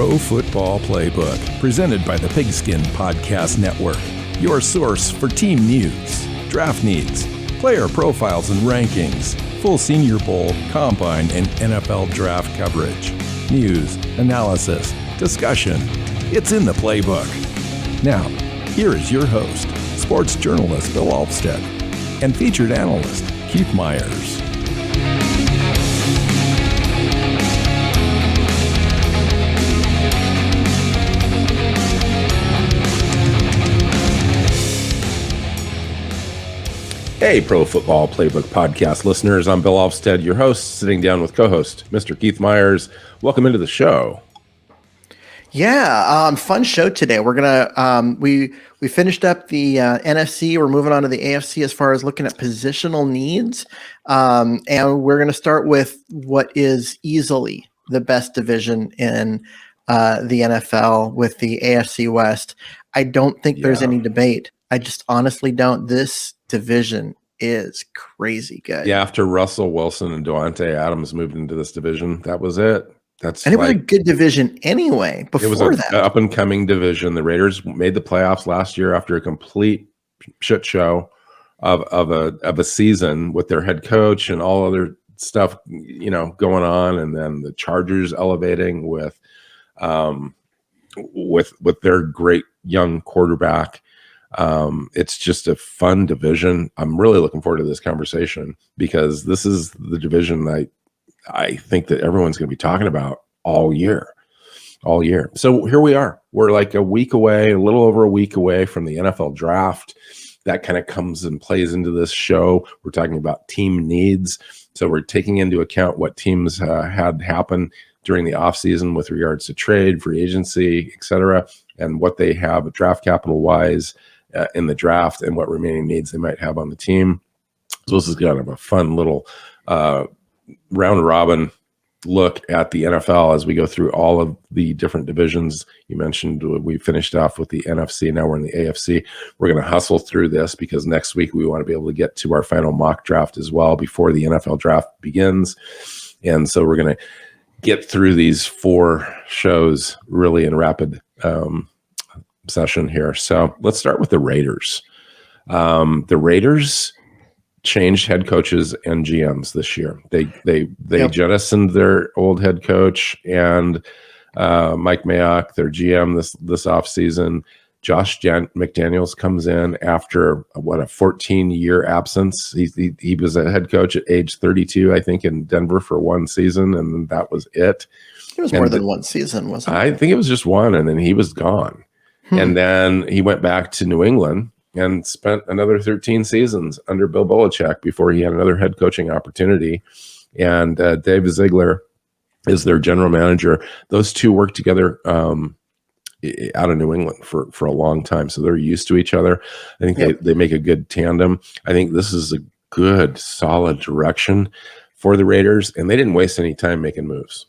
Pro Football Playbook, presented by the Pigskin Podcast Network. Your source for team news, draft needs, player profiles and rankings, full Senior Bowl, Combine, and NFL draft coverage. News, analysis, discussion. It's in the playbook. Now, here is your host, sports journalist Bill Alvstad, and featured analyst Keith Myers. Hey, Pro Football Playbook Podcast listeners. I'm Bill Alvstad, your host, sitting down with co-host Mr. Keith Myers. Welcome into the show. Yeah, fun show today. We're gonna we finished up the NFC. We're moving on to the AFC as far as looking at positional needs, and we're gonna start with what is easily the best division in the NFL with the AFC West. I don't think there's any debate. I just honestly don't. This division is crazy good. Yeah, after Russell Wilson and Javonte Adams moved into this division, that was it. It was a good division anyway. Before it was an up and coming division. The Raiders made the playoffs last year after a complete shit show of a season with their head coach and all other stuff, going on, and then the Chargers elevating with their great young quarterback. It's just a fun division. I'm really looking forward to this conversation because this is the division I think that everyone's going to be talking about all year. So here we are. We're like a little over a week away from the NFL draft. That kind of comes and plays into this show. We're talking about team needs. So we're taking into account what teams had happen during the offseason with regards to trade, free agency, et cetera, and what they have draft capital wise in the draft and what remaining needs they might have on the team. So this is kind of a fun little round robin look at the NFL as we go through all of the different divisions. You mentioned we finished off with the NFC. Now we're in the AFC. We're going to hustle through this because next week we want to be able to get to our final mock draft as well before the NFL draft begins. And so we're going to get through these 4 shows really in rapid session here. So let's start with the Raiders. The Raiders changed head coaches and GMs this year. They jettisoned their old head coach and Mike Mayock, their GM this offseason. Josh McDaniels comes in after a 14-year absence. He was a head coach at age 32, I think, in Denver for 1 season, and that was it. It was more than 1 season, wasn't it? I think it was just 1, and then he was gone. And then he went back to New England and spent another 13 seasons under Bill Belichick before he had another head coaching opportunity. And Dave Ziegler is their general manager. Those two worked together out of New England for a long time. So they're used to each other. I think they make a good tandem. I think this is a good, solid direction for the Raiders. And they didn't waste any time making moves.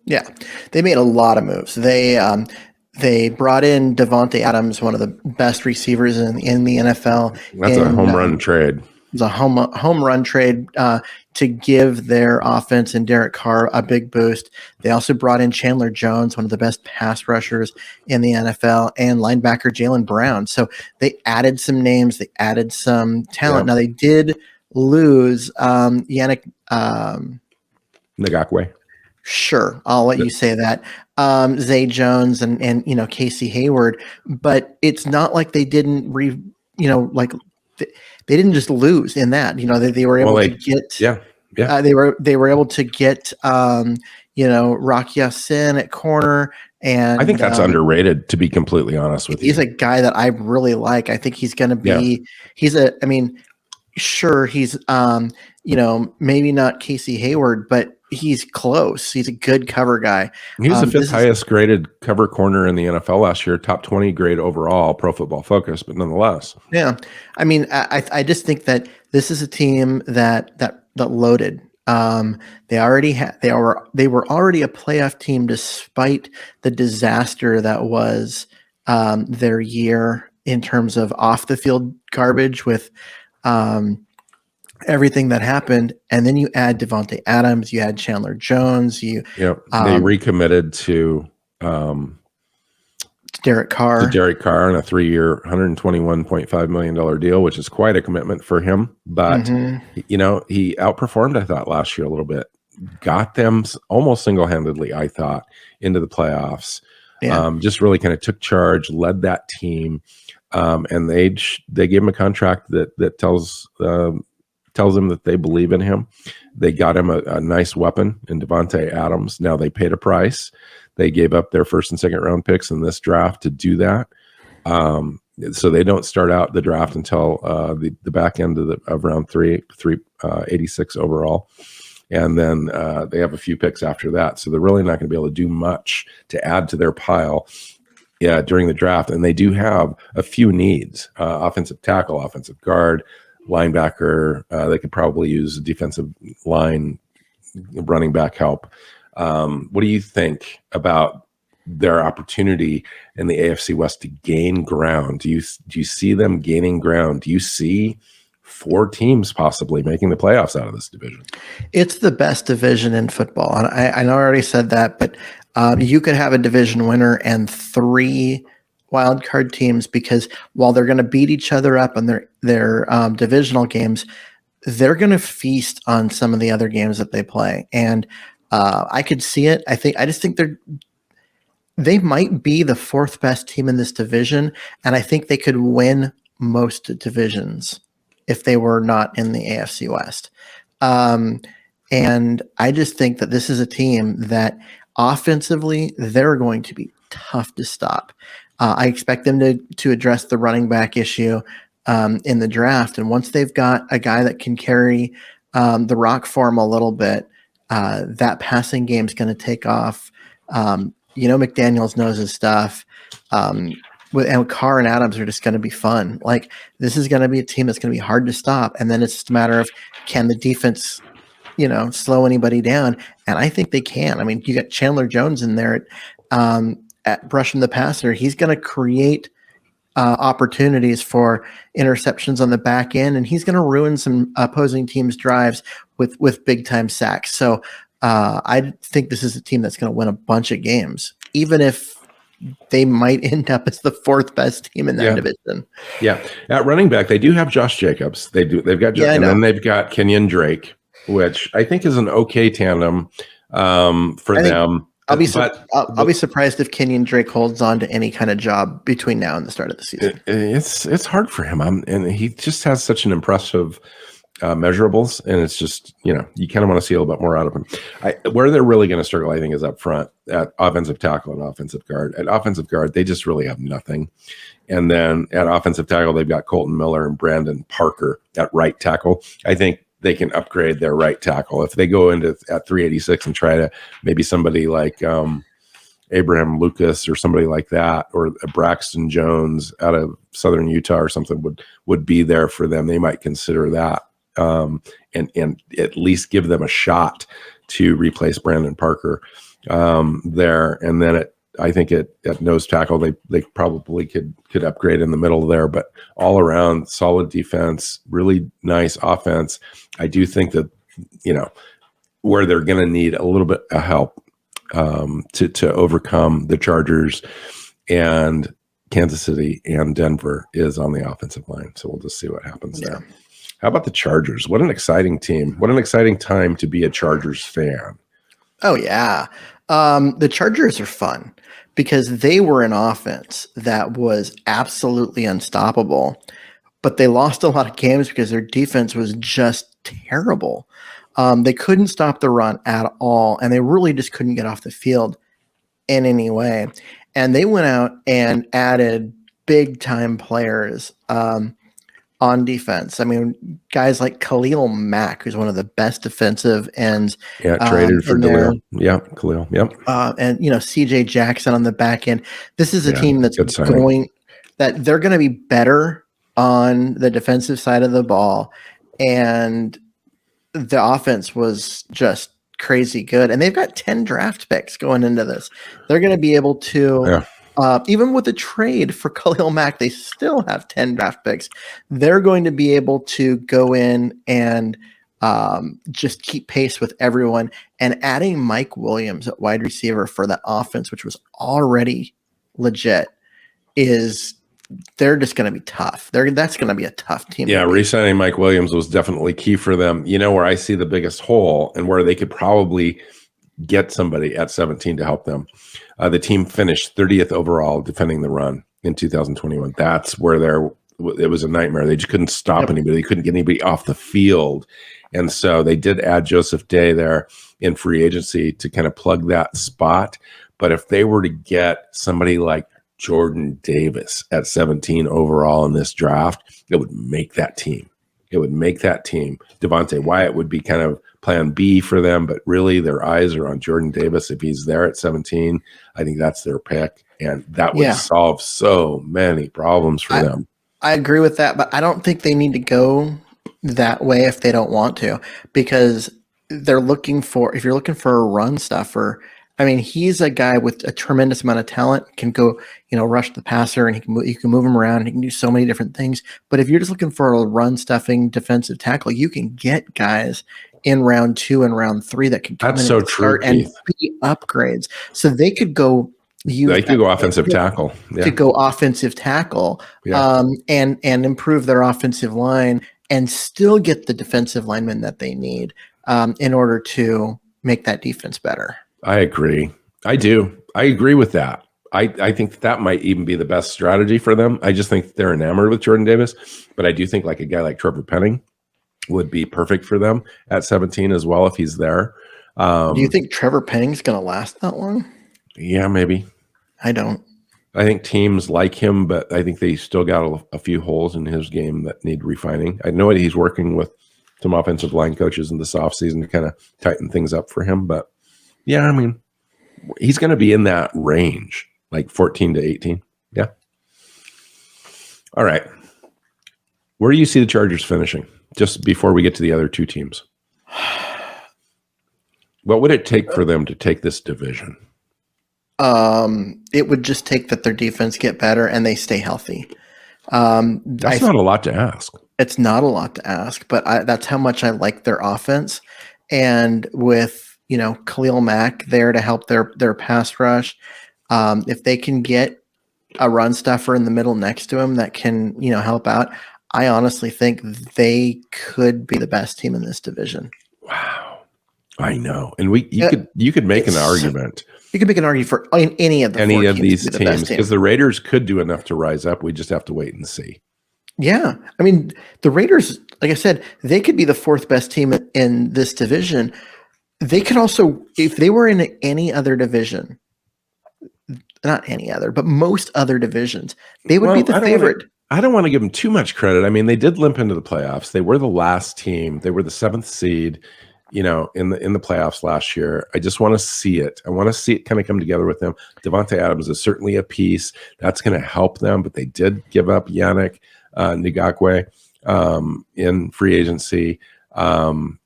Yeah, they made a lot of moves. They brought in Javonte Adams, one of the best receivers in the NFL. That's a home run trade. It was a home run trade to give their offense and Derrick Carr a big boost. They also brought in Chandler Jones, one of the best pass rushers in the NFL, and linebacker Jaylen Brown. So they added some names. They added some talent. Now, they did lose Yannick Ngakoue. Sure, I'll let you say that. Zay Jones and Casey Hayward, but it's not like they didn't they didn't just lose in that. They were able to get they were able to get Rock Ya-Sin at corner, and I think that's underrated, to be completely honest with you. He's a guy that I really like. I think he's going to be. Sure, he's maybe not Casey Hayward, but he's close. He's a good cover guy. He was the 5th highest graded cover corner in the NFL last year, top 20 grade overall, Pro Football Focus, but nonetheless. Yeah. I mean, I just think that this is a team that loaded. They were already a playoff team despite the disaster that was their year in terms of off the field garbage with everything that happened, and then you add Javonte Adams, you add Chandler Jones, they recommitted to Derrick Carr. to Derrick Carr on a 3-year, $121.5 million deal, which is quite a commitment for him. But, he outperformed, I thought, last year a little bit. Got them almost single-handedly, I thought, into the playoffs. Yeah. Just really kind of took charge, led that team. And they gave him a contract that tells him that they believe in him. They got him a nice weapon in Javonte Adams. Now they paid a price. They gave up their first and second round picks in this draft to do that. So they don't start out the draft until the back end of round 86 overall. And then they have a few picks after that. So they're really not going to be able to do much to add to their pile during the draft. And they do have a few needs: offensive tackle, offensive guard, linebacker. They could probably use defensive line, running back help. What do you think about their opportunity in the AFC West to gain ground? Do you see them gaining ground? Do you see 4 teams possibly making the playoffs out of this division? It's the best division in football. And I know I already said that, but you could have a division winner and 3 wild card teams, because while they're going to beat each other up on their divisional games, they're going to feast on some of the other games that they play. And I could see it. I just think they might be the 4th best team in this division, and I think they could win most divisions if they were not in the AFC West. And I just think that this is a team that offensively, they're going to be tough to stop. I expect them to address the running back issue in the draft. And once they've got a guy that can carry the rock for him a little bit, that passing game is going to take off. McDaniels knows his stuff. And Carr and Adams are just going to be fun. Like, this is going to be a team that's going to be hard to stop. And then it's just a matter of, can the defense, slow anybody down? And I think they can. I mean, you got Chandler Jones in there at brushing the passer. He's going to create opportunities for interceptions on the back end, and he's going to ruin some opposing teams' drives with big time sacks. So I think this is a team that's going to win a bunch of games, even if they might end up as the 4th best team in that division. Yeah, at running back they do have Josh Jacobs. They've got, and then they've got Kenyon Drake, which I think is an okay tandem for them. I'll be surprised if Kenyon Drake holds on to any kind of job between now and the start of the season. It's hard for him, and he just has such an impressive measurables, and it's just, you kind of want to see a little bit more out of him. Where they're really going to struggle, I think, is up front at offensive tackle and offensive guard. At offensive guard, they just really have nothing. And then at offensive tackle, they've got Colton Miller and Brandon Parker at right tackle. I think they can upgrade their right tackle if they go into at 386 and try to maybe somebody like Abraham Lucas or somebody like that, or Braxton Jones out of Southern Utah or something would be there for them. They might consider that and at least give them a shot to replace Brandon Parker there. And then I think at nose tackle, they probably could upgrade in the middle there, but all around solid defense, really nice offense. I do think that, where they're going to need a little bit of help to overcome the Chargers and Kansas City and Denver is on the offensive line. So we'll just see what happens there. How about the Chargers? What an exciting team. What an exciting time to be a Chargers fan. Oh, yeah. The Chargers are fun because they were an offense that was absolutely unstoppable, but they lost a lot of games because their defense was just terrible. They couldn't stop the run at all, and they really just couldn't get off the field in any way. And they went out and added big-time players on defense. I mean, guys like Khalil Mack, who's one of the best defensive ends. Yeah, traded for Khalil. Yeah, Khalil. Yep. And CJ Jackson on the back end. This is a team that's they're going to be better on the defensive side of the ball, and the offense was just crazy good. And they've got 10 draft picks going into this. They're going to be able to. Even with the trade for Khalil Mack, they still have 10 draft picks. They're going to be able to go in and just keep pace with everyone. And adding Mike Williams at wide receiver for that offense, which was already legit, they're just going to be tough. That's going to be a tough team. Yeah, re-signing Mike Williams was definitely key for them. You know where I see the biggest hole and where they could probably get somebody at 17 to help them. The team finished 30th overall defending the run in 2021. That's where it was a nightmare. They just couldn't stop anybody. They couldn't get anybody off the field. And so they did add Joseph Day there in free agency to kind of plug that spot. But if they were to get somebody like Jordan Davis at 17 overall in this draft, it would make that team. It would make that team. Devontae Wyatt would be kind of plan B for them, but really their eyes are on Jordan Davis. If he's there at 17, I think that's their pick. And that would solve so many problems for them. I agree with that, but I don't think they need to go that way if they don't want to, because if you're looking for a run stuffer, I mean, he's a guy with a tremendous amount of talent, can go, rush the passer, and you can move him around, and he can do so many different things. But if you're just looking for a run stuffing defensive tackle, you can get guys in round 2 and round 3 that can come in and start and be upgrades. So they could go offensive tackle. Yeah. Could go offensive tackle, and improve their offensive line and still get the defensive linemen that they need in order to make that defense better. I agree. I do. I agree with that. I think that might even be the best strategy for them. I just think they're enamored with Jordan Davis, but I do think like a guy like Trevor Penning would be perfect for them at 17 as well if he's there. Do you think Trevor Penning's going to last that long? Yeah, maybe. I don't. I think teams like him, but I think they still got a few holes in his game that need refining. I know that he's working with some offensive line coaches in this offseason to kind of tighten things up for him, but yeah, I mean, he's going to be in that range, like 14 to 18. Yeah. All right. Where do you see the Chargers finishing just before we get to the other two teams? What would it take for them to take this division? It would just take that their defense get better and they stay healthy. That's not a lot to ask. It's not a lot to ask, but that's how much I like their offense. And with Khalil Mack there to help their pass rush. If they can get a run stuffer in the middle next to him that can, help out, I honestly think they could be the best team in this division. Wow. I know. And you could make an argument. You could make an argument for any of these teams because the Raiders could do enough to rise up. We just have to wait and see. Yeah. I mean, the Raiders, like I said, they could be the 4th best team in this division. They could also, if they were in any other division, not any other, but most other divisions, they would be the favorite. I don't want to give them too much credit. I mean, they did limp into the playoffs. They were the last team. They were the 7th seed, in the playoffs last year. I just want to see it. I want to see it kind of come together with them. Devontae Adams is certainly a piece that's going to help them, but they did give up Yannick Ngakoue in free agency. But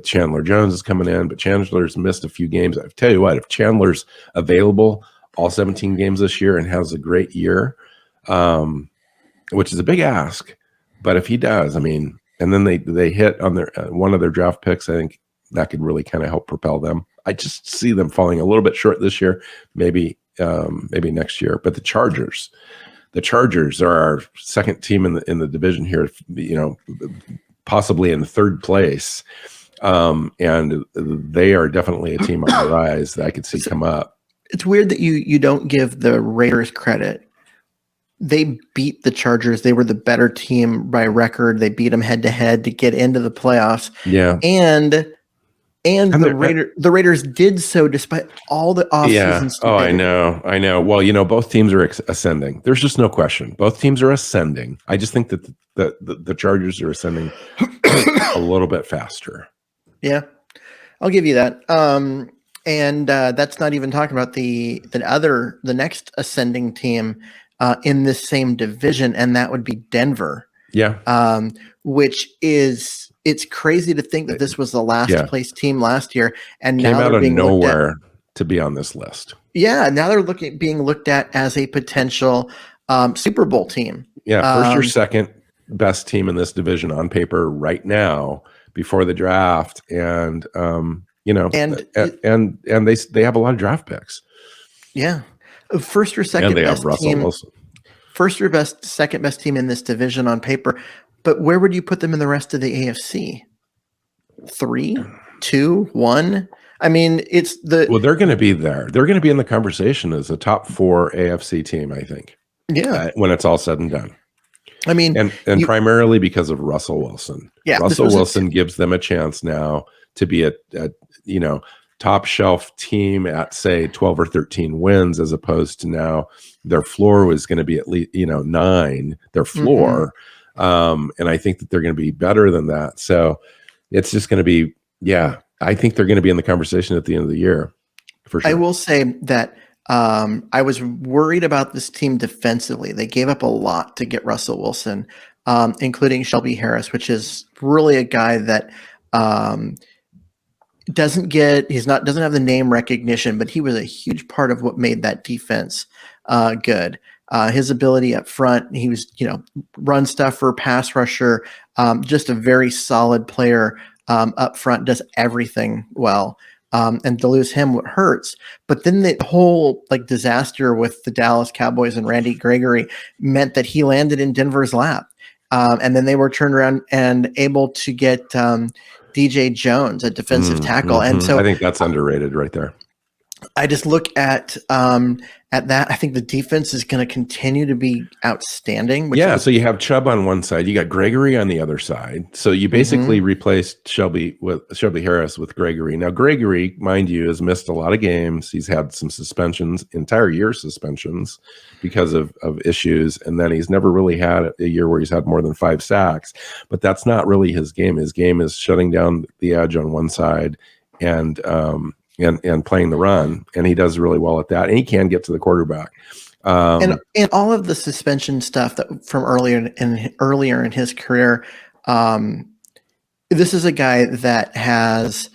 Chandler Jones is coming in, but Chandler's missed a few games. I tell you what, if Chandler's available all 17 games this year and has a great year, which is a big ask, but if he does, I mean, and then they hit on their one of their draft picks, I think that could really kind of help propel them. I just see them falling a little bit short this year, maybe next year. But the Chargers are our second team in the division here, possibly in 3rd place. And they are definitely a team on the rise that I could see come up. It's weird that you don't give the Raiders credit. They beat the Chargers. They were the better team by record. They beat them head to head to get into the playoffs. Yeah. And the Raiders did so despite all the offseason stuff. Oh, I know. Well, both teams are ascending. There's just no question. Both teams are ascending. I just think that the Chargers are ascending a little bit faster. Yeah, I'll give you that. And that's not even talking about the next ascending team in this same division, and that would be Denver. Yeah. Which is. It's crazy to think that this was the last place team last year, and came now out they're of being nowhere to be on this list. Yeah, now they're being looked at as a potential Super Bowl team. Yeah, first or second, best team in this division on paper right now before the draft, and they have a lot of draft picks. Yeah, first or second and they best have Russell team. Wilson. First or second best team in this division on paper, but where would you put them in the rest of the AFC? 3, 2, 1. I mean, they're going to be there. They're going to be in the conversation as a top 4 AFC team, I think. Yeah, when it's all said and done. I mean, and primarily because of Russell Wilson. Yeah, Russell Wilson gives them a chance now to be a top shelf team at, say, 12 or 13 wins, as opposed to now their floor was going to be at least 9. Their floor, and I think that they're going to be better than that. So it's just going to be, I think they're going to be in the conversation at the end of the year, for sure. I will say that I was worried about this team defensively. They gave up a lot to get Russell Wilson, including Shelby Harris, which is really a guy that doesn't have the name recognition, but he was a huge part of what made that defense good. His ability up front, he was, run stuffer, pass rusher, just a very solid player up front, does everything well. And to lose him, what hurts. But then the whole disaster with the Dallas Cowboys and Randy Gregory meant that he landed in Denver's lap. And then they were turned around and able to get DJ Jones, a defensive tackle. And so I think that's underrated right there. I just look at that. I think the defense is going to continue to be outstanding. So you have Chubb on one side, you got Gregory on the other side. So you basically replaced Shelby Harris with Gregory. Now Gregory, mind you, has missed a lot of games. He's had some suspensions, entire year suspensions, because of issues, and then he's never really had a year where he's had more than 5 sacks. But that's not really his game. His game is shutting down the edge on one side and playing the run, and he does really well at that, and he can get to the quarterback. And all of the suspension stuff that from earlier in his career, this is a guy that has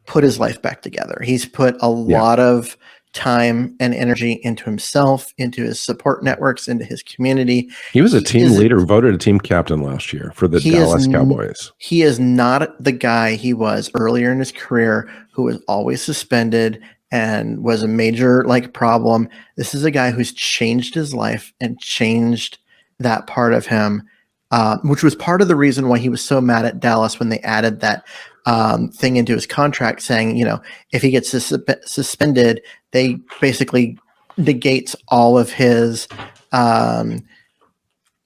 put his life back together. He's put a lot of time and energy into himself, into his support networks, into his community. He was a team leader, voted a team captain last year for the Dallas Cowboys. He is not the guy he was earlier in his career, who was always suspended and was a major problem. This is a guy who's changed his life and changed that part of him, which was part of the reason why he was so mad at Dallas when they added that thing into his contract, saying, if he gets suspended, they basically negates all of his,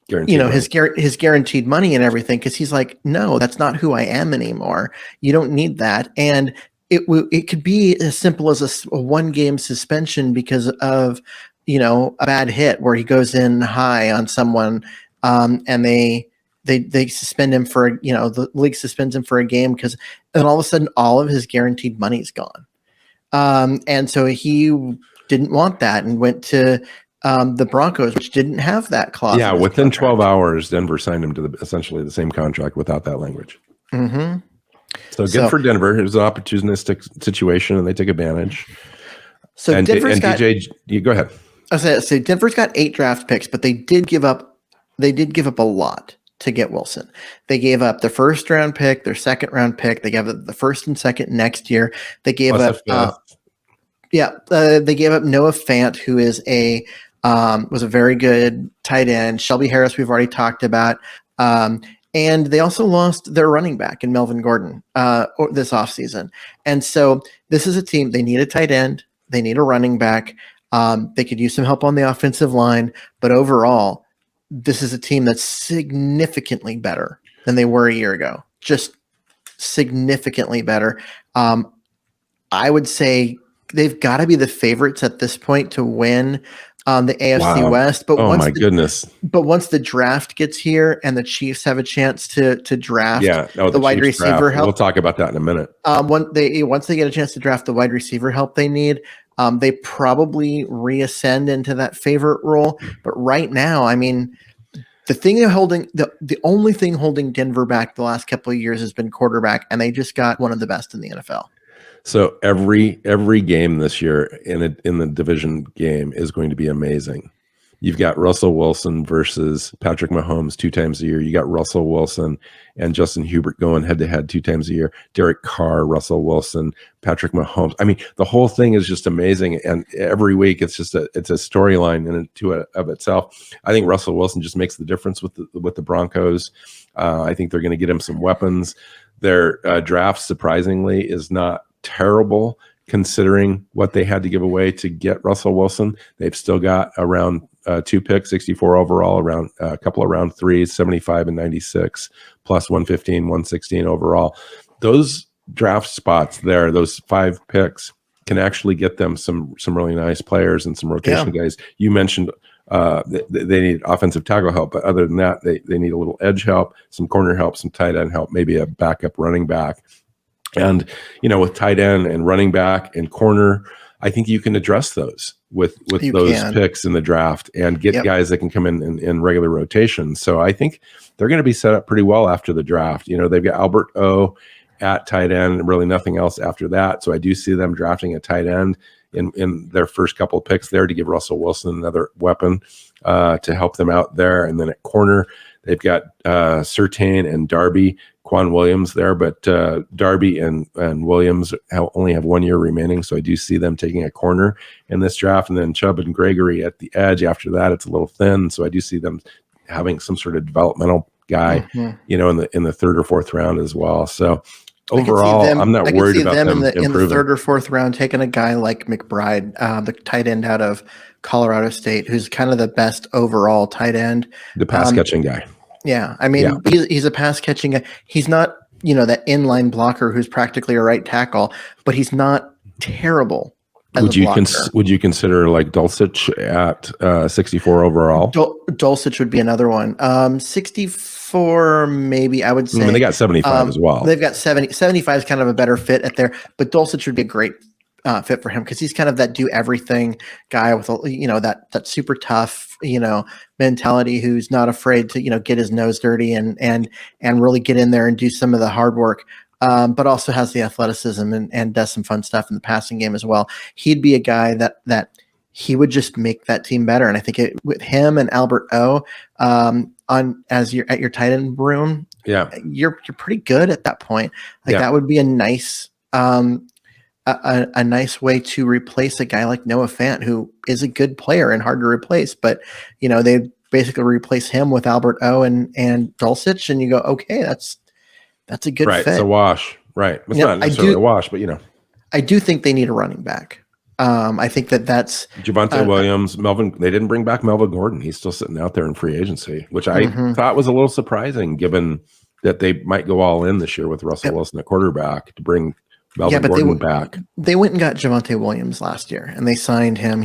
his guaranteed money and everything. Cause he's like, no, that's not who I am anymore. You don't need that. And it could be as simple as a 1-game suspension because of, a bad hit where he goes in high on someone, and they suspend him for, the league suspends him for a game, because then all of a sudden all of his guaranteed money is gone. And so he didn't want that and went to the Broncos, which didn't have that clause. Yeah, within 12 hours, Denver signed him to essentially the same contract without that language. Mm-hmm. So good for Denver. It was an opportunistic situation, and they took advantage. So Denver's go ahead. So Denver's got 8 draft picks, but they did give up a lot to get Wilson. They gave up their first round pick, their second round pick. They gave up the first and second next year. They gave they gave up Noah Fant, who is was a very good tight end. Shelby Harris, we've already talked about. And they also lost their running back in Melvin Gordon this offseason. And so this is a team, they need a tight end. They need a running back. They could use some help on the offensive line. But overall, this is a team that's significantly better than they were a year ago. Just significantly better. I would say they've got to be the favorites at this point to win the AFC West. But goodness. But once the draft gets here and the Chiefs have a chance to draft the wide receiver help. We'll talk about that in a minute. Once they get a chance to draft the wide receiver help they need, they probably reascend into that favorite role. But right now, I mean, the only thing holding Denver back the last couple of years has been quarterback, and they just got one of the best in the NFL. So every game this year in the division game is going to be amazing, You've got Russell Wilson versus Patrick Mahomes 2 times a year. You got Russell Wilson and Justin Herbert going head to head 2 times a year. Derrick Carr, Russell Wilson, Patrick Mahomes. I mean, the whole thing is just amazing. And every week it's a storyline of itself. I think Russell Wilson just makes the difference with the Broncos. I think they're going to get him some weapons. Their draft, surprisingly, is not terrible considering what they had to give away to get Russell Wilson. They've still got around 2 picks, 64 overall, around a couple of round threes, 75 and 96, plus 115, 116 overall. Those draft spots there, those 5 picks, can actually get them some really nice players and some rotation guys. You mentioned they need offensive tackle help, but other than that, they need a little edge help, some corner help, some tight end help, maybe a backup running back. And, with tight end and running back and corner, I think you can address those with those picks in the draft and get guys that can come in regular rotation. So I think they're going to be set up pretty well after the draft. They've got Albert O at tight end and really nothing else after that. So I do see them drafting a tight end in their first couple of picks there to give Russell Wilson another weapon to help them out there. And then at corner, they've got Surtain and Darby, Quan Williams there, but Darby and Williams only have 1 year remaining, so I do see them taking a corner in this draft. And then Chubb and Gregory at the edge. After that, it's a little thin, so I do see them having some sort of developmental guy, in the 3rd or 4th round as well. So overall, I'm not worried about them improving. In the 3rd or 4th round, taking a guy like McBride, the tight end out of Colorado State, who's kind of the best overall tight end, the pass catching guy. Yeah, I mean, he's a pass catching guy. He's not, that inline blocker who's practically a right tackle, but he's not terrible. Would you consider like Dulcich at 64 overall? Dulcich would be another one. 64, maybe I would say. I mean, they got 75 as well. They've got 70. 75 is kind of a better fit at there, but Dulcich would be a great fit for him because he's kind of that do everything guy with that super tough mentality who's not afraid to get his nose dirty and really get in there and do some of the hard work, but also has the athleticism and does some fun stuff in the passing game as well. He'd be a guy that he would just make that team better, and I think with him and Albert O at your tight end room, you're pretty good at that point. That would be a nice. A nice way to replace a guy like Noah Fant, who is a good player and hard to replace, but they basically replace him with Albert O and Dulcich, and you go, okay, that's a good fit. It's a wash, right? It's not necessarily a wash, but I do think they need a running back. I think that's Javonte Williams, Melvin. They didn't bring back Melvin Gordon. He's still sitting out there in free agency, which I thought was a little surprising, given that they might go all in this year with Russell Wilson at quarterback to bring Melvin Gordon back. They went and got Javonte Williams last year, and they signed him.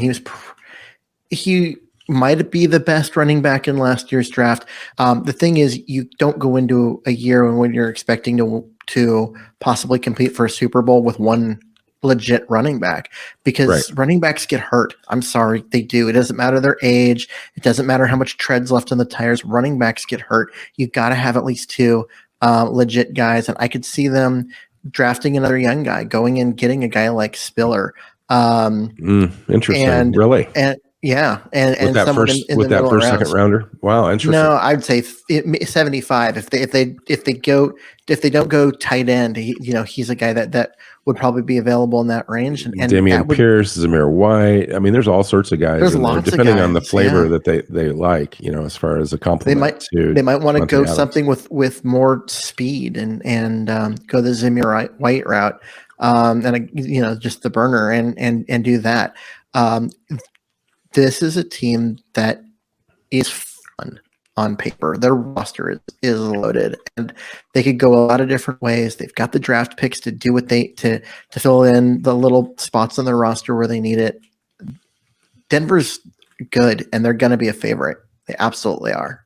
He might be the best running back in last year's draft. The thing is, you don't go into a year when you're expecting to possibly compete for a Super Bowl with one legit running back, because running backs get hurt. I'm sorry, they do. It doesn't matter their age. It doesn't matter how much tread's left on the tires. Running backs get hurt. You've got to have at least 2 legit guys, and I could see them drafting another young guy, going and getting a guy like Spiller. Interesting. Really? And with that first second rounder. Wow, interesting. No, I'd say 75. If they don't go tight end, he's a guy that would probably be available in that range. And Damian Pierce, Zamir White. I mean, there's all sorts of guys. There's lots depending of guys, on the flavor that they like. As far as a compliment. They might want to go something with more speed and go the Zamir White route, and just the burner and do that. This is a team that is fun on paper. Their roster is loaded, and they could go a lot of different ways. They've got the draft picks to do what to fill in the little spots on their roster where they need it. Denver's good, and they're going to be a favorite. They absolutely are.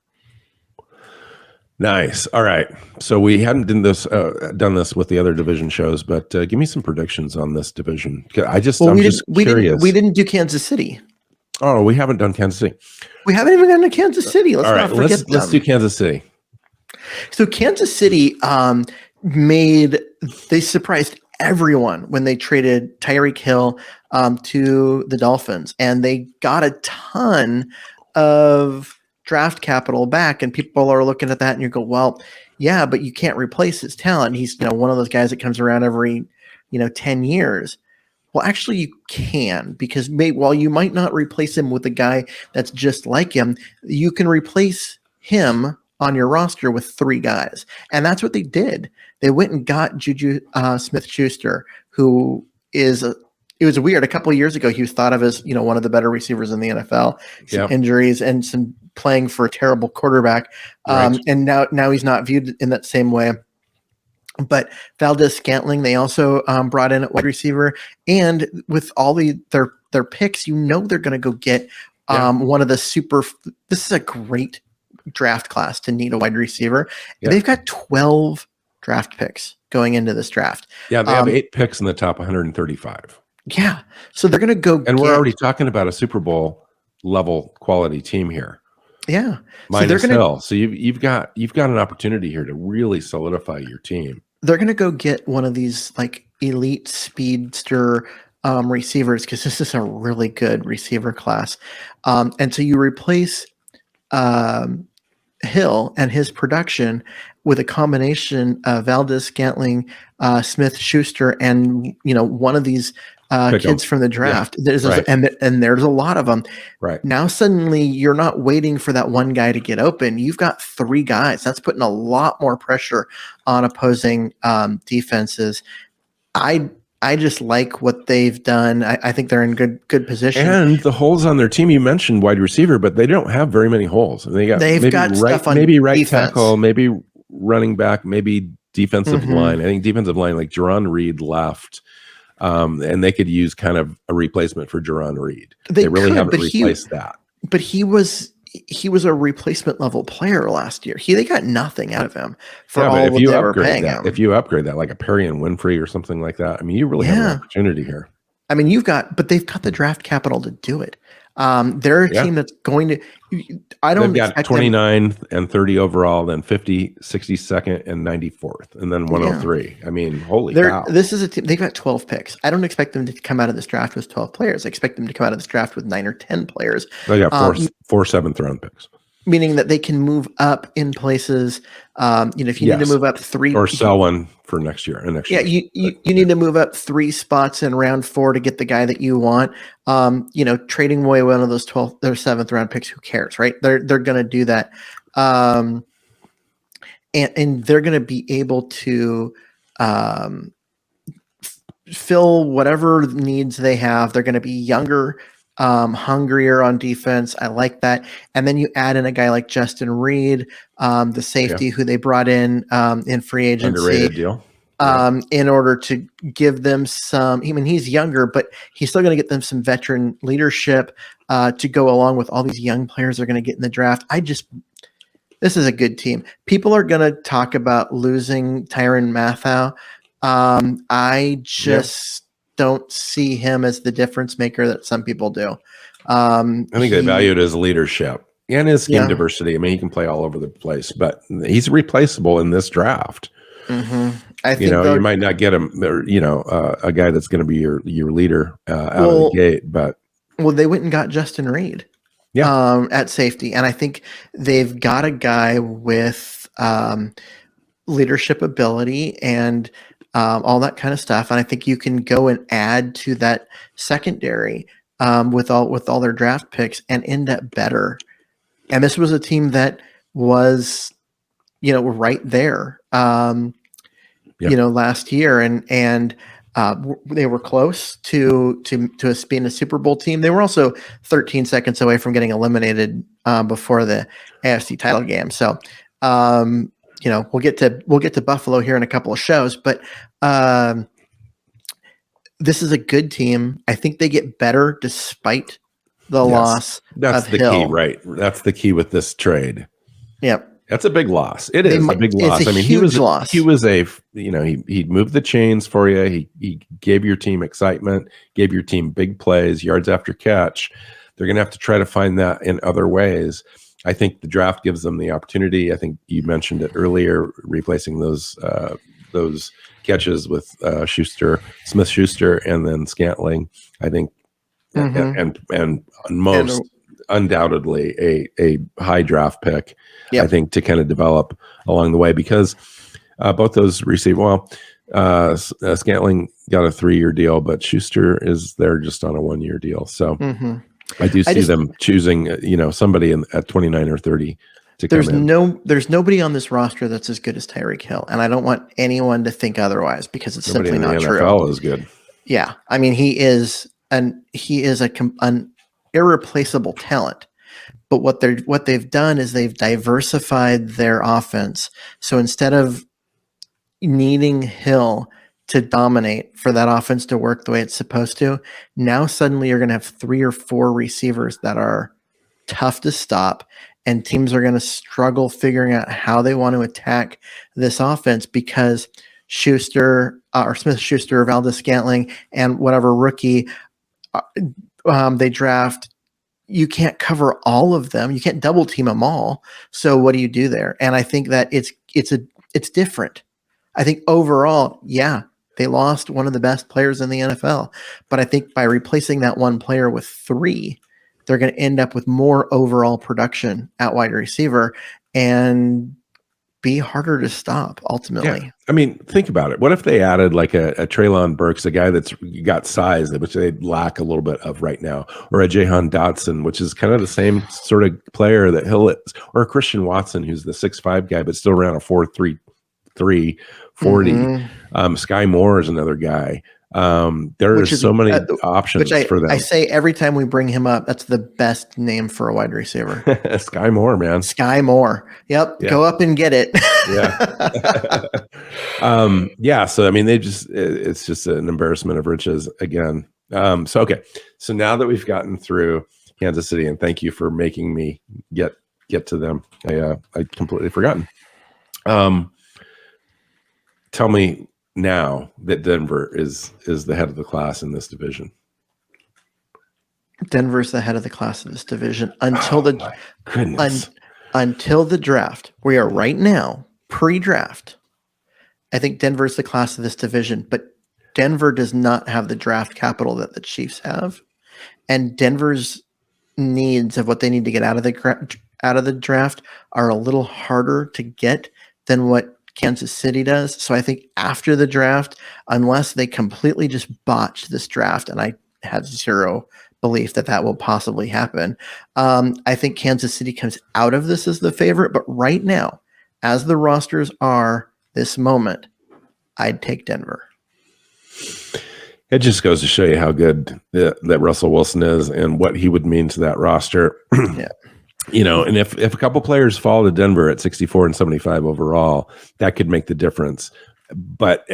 Nice. All right. So we hadn't done this with the other division shows, but give me some predictions on this division. I'm just curious. We didn't do Kansas City. Oh, we haven't done Kansas City. We haven't even gotten to Kansas City. Let's do Kansas City. So Kansas City they surprised everyone when they traded Tyreek Hill to the Dolphins, and they got a ton of draft capital back, and people are looking at that and you go, well, yeah, but you can't replace his talent. He's, one of those guys that comes around every, 10 years. Well, actually you can, because while you might not replace him with a guy that's just like him, you can replace him on your roster with 3 guys. And that's what they did. They went and got Juju Smith-Schuster, who is it was weird. A couple of years ago, he was thought of as, one of the better receivers in the NFL. Some injuries and some playing for a terrible quarterback. Right. And now he's not viewed in that same way. But Valdez-Scantling, they also brought in at wide receiver. And with all their picks, they're going to go get one of the this is a great draft class to need a wide receiver. Yeah. They've got 12 draft picks going into this draft. Yeah, they have 8 picks in the top 135. Yeah. So they're going to go and we're already talking about a Super Bowl level quality team here. Yeah. Minus Hill. So you've got an opportunity here to really solidify your team. They're going to go get one of these like elite speedster receivers, because this is a really good receiver class. And so you replace Hill and his production with a combination of Valdez-Scantling, Smith-Schuster, and one of these kids from the draft. Yeah, and there's a lot of them. Right. Now suddenly you're not waiting for that one guy to get open. You've got 3 guys. That's putting a lot more pressure on opposing defenses. I just like what they've done. I think they're in good position. And the holes on their team, you mentioned wide receiver, but they don't have very many holes. They've got stuff on maybe right defense. Tackle, maybe running back, maybe defensive line. I think defensive line, like Jerron Reed left. And they could use kind of a replacement for Jerron Reed. They really haven't replaced that. But he was a replacement level player last year. They got nothing out of him for all what they were paying him. If you upgrade that, like a Perry and Winfrey or something like that, I mean, you really have an opportunity here. I mean, but they've got the draft capital to do it. They're a team that's going to. They've got 29 and 30 overall, then 50, 62nd, and 94th, and then 103. I mean, holy cow! This is a team. They've got 12 picks. I don't expect them to come out of this draft with 12 players. I expect them to come out of this draft with 9 or 10 players. They got four 7th round picks. Meaning that they can move up in places. If you need to move up 3 or sell one for next year. You need to move up 3 spots in round 4 to get the guy that you want. Trading away one of those 12th or 7th round picks, who cares, right? They're going to do that, and they're going to be able to fill whatever needs they have. They're going to be younger. Hungrier on defense. I like that. And then you add in a guy like Justin Reed, the safety who they brought in free agency. Underrated deal. In order to give them some, he's younger, but he's still going to get them some veteran leadership to go along with all these young players they're going to get in the draft. This is a good team. People are going to talk about losing Tyrann Mathieu. I just don't see him as the difference maker that some people do. I think they valued his leadership and his scheme diversity. I mean, he can play all over the place, but he's replaceable in this draft. Mm-hmm. I think you might not get him, a guy that's going to be your leader out of the gate. But they went and got Justin Reed at safety, and I think they've got a guy with leadership ability and all that kind of stuff. And I think you can go and add to that secondary with all their draft picks and end up better. And this was a team that was, right there, last year, and they were close to being a Super Bowl team. They were also 13 seconds away from getting eliminated before the AFC title game. So, we'll get to Buffalo here in a couple of shows, but this is a good team. I think they get better despite the loss. That's the key, right? That's the key with this trade. Yep. That's a big loss. It is a big loss. I mean, he was he moved the chains for you. He gave your team excitement, gave your team big plays, yards after catch. They're going to have to try to find that in other ways. I think the draft gives them the opportunity. I think you mentioned it earlier, replacing those catches with Smith-Schuster, and then Scantling. I think, and most undoubtedly a high draft pick, Yep. I think, to kind of develop along the way, because both those Scantling got a 3-year deal, but Schuster is there just on a 1-year deal. So I do see them choosing, somebody at 29 or 30 to come in. There's nobody on this roster that's as good as Tyreek Hill, and I don't want anyone to think otherwise, because it's Nobody simply in not the true. NFL is good. Yeah, I mean, he is an irreplaceable talent. But what they've done is they've diversified their offense. So instead of needing Hill to dominate for that offense to work the way it's supposed to, now suddenly you're going to have 3 or 4 receivers that are tough to stop, and teams are going to struggle figuring out how they want to attack this offense, because Schuster or Smith-Schuster, Valdez-Scantling, and whatever rookie they draft, you can't cover all of them. You can't double team them all. So what do you do there? And I think that it's different. I think overall, yeah, they lost one of the best players in the NFL, but I think by replacing that one player with 3, they're going to end up with more overall production at wide receiver and be harder to stop ultimately. Yeah. I mean, think about it. What if they added like a Treylon Burks, a guy that's got size, which they lack a little bit of right now, or a Jahan Dotson, which is kind of the same sort of player that Hill is, or a Christian Watson, who's the 6'5" guy, but still around a 4.33, 40. Sky Moore is another guy. There's so many options for them. I say every time we bring him up, that's the best name for a wide receiver. Sky Moore, man. Sky Moore. Yep. Yeah. Go up and get it. Yeah. So, I mean, it's just an embarrassment of riches again. Okay. So now that we've gotten through Kansas City, and thank you for making me get to them. I completely forgotten. Tell me now that Denver is the head of the class in this division. Denver's the head of the class in this division until until the draft. We are right now pre-draft. I think Denver's the class of this division, but Denver does not have the draft capital that the Chiefs have, and Denver's needs of what they need to get out of the draft are a little harder to get than what Kansas City does. So I think after the draft, unless they completely just botch this draft, and I have zero belief that will possibly happen, I think Kansas City comes out of this as the favorite. But right now, as the rosters are this moment, I'd take Denver. It just goes to show you how good that Russell Wilson is and what he would mean to that roster. Yeah. And if a couple players fall to Denver at 64 and 75 overall, that could make the difference. But,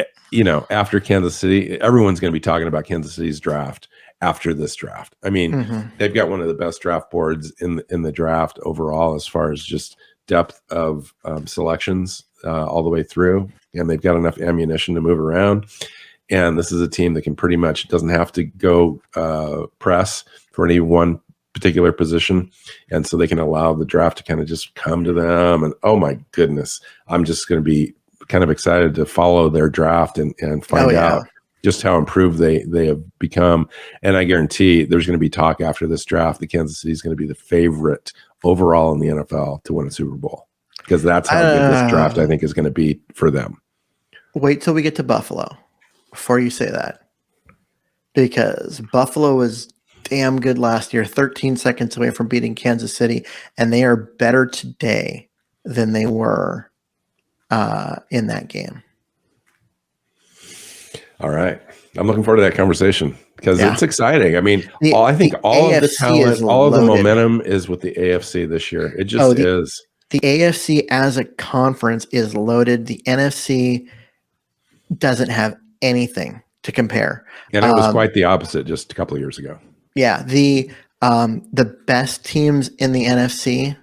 after Kansas City, everyone's going to be talking about Kansas City's draft after this draft. I mean, they've got one of the best draft boards in the draft overall, as far as just depth of selections all the way through. And they've got enough ammunition to move around. And this is a team that can pretty much doesn't have to go press for any one particular position, and so they can allow the draft to kind of just come to them. And oh my goodness, I'm just going to be kind of excited to follow their draft and find out just how improved they have become. And I guarantee there's going to be talk after this draft that Kansas City is going to be the favorite overall in the NFL to win a Super Bowl, because that's how good this draft I think is going to be for them. Wait till we get to Buffalo before you say that, because Buffalo was damn good last year, 13 seconds away from beating Kansas City, and they are better today than they were in that game. All right. I'm looking forward to that conversation because it's exciting. I mean, I think all AFC of the talent, all of the loaded. Momentum is with the AFC this year. It just is. The AFC as a conference is loaded. The NFC doesn't have anything to compare. And it was quite the opposite just a couple of years ago. Yeah, the best teams in the NFC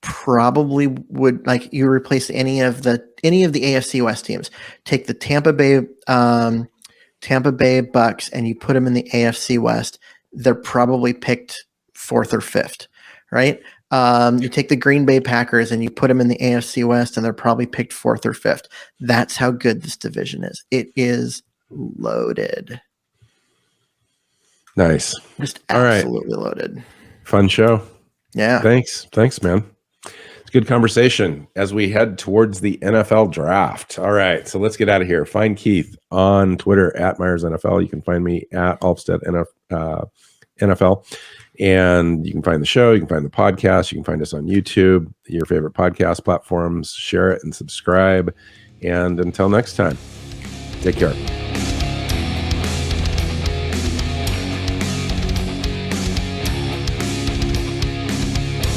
probably would, like, you replace any of the AFC West teams. Take the Tampa Bay Bucks and you put them in the AFC West. They're probably picked 4th or 5th, right? You take the Green Bay Packers and you put them in the AFC West and they're probably picked 4th or 5th. That's how good this division is. It is loaded. Nice. Just absolutely loaded. Fun show. Yeah. Thanks, man. It's a good conversation as we head towards the NFL draft. All right, so let's get out of here. Find Keith on Twitter at Myers NFL. You can find me at Alvstad NFL. And you can find the show. You can find the podcast. You can find us on YouTube, your favorite podcast platforms. Share it and subscribe. And until next time, take care.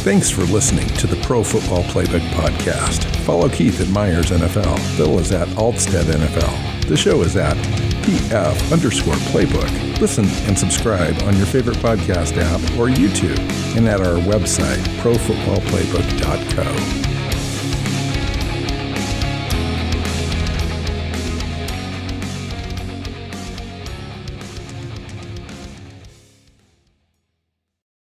Thanks for listening to the Pro Football Playbook Podcast. Follow Keith at Myers NFL. Bill is at Alvstad NFL. The show is at PF_Playbook. Listen and subscribe on your favorite podcast app or YouTube and at our website, profootballplaybook.co.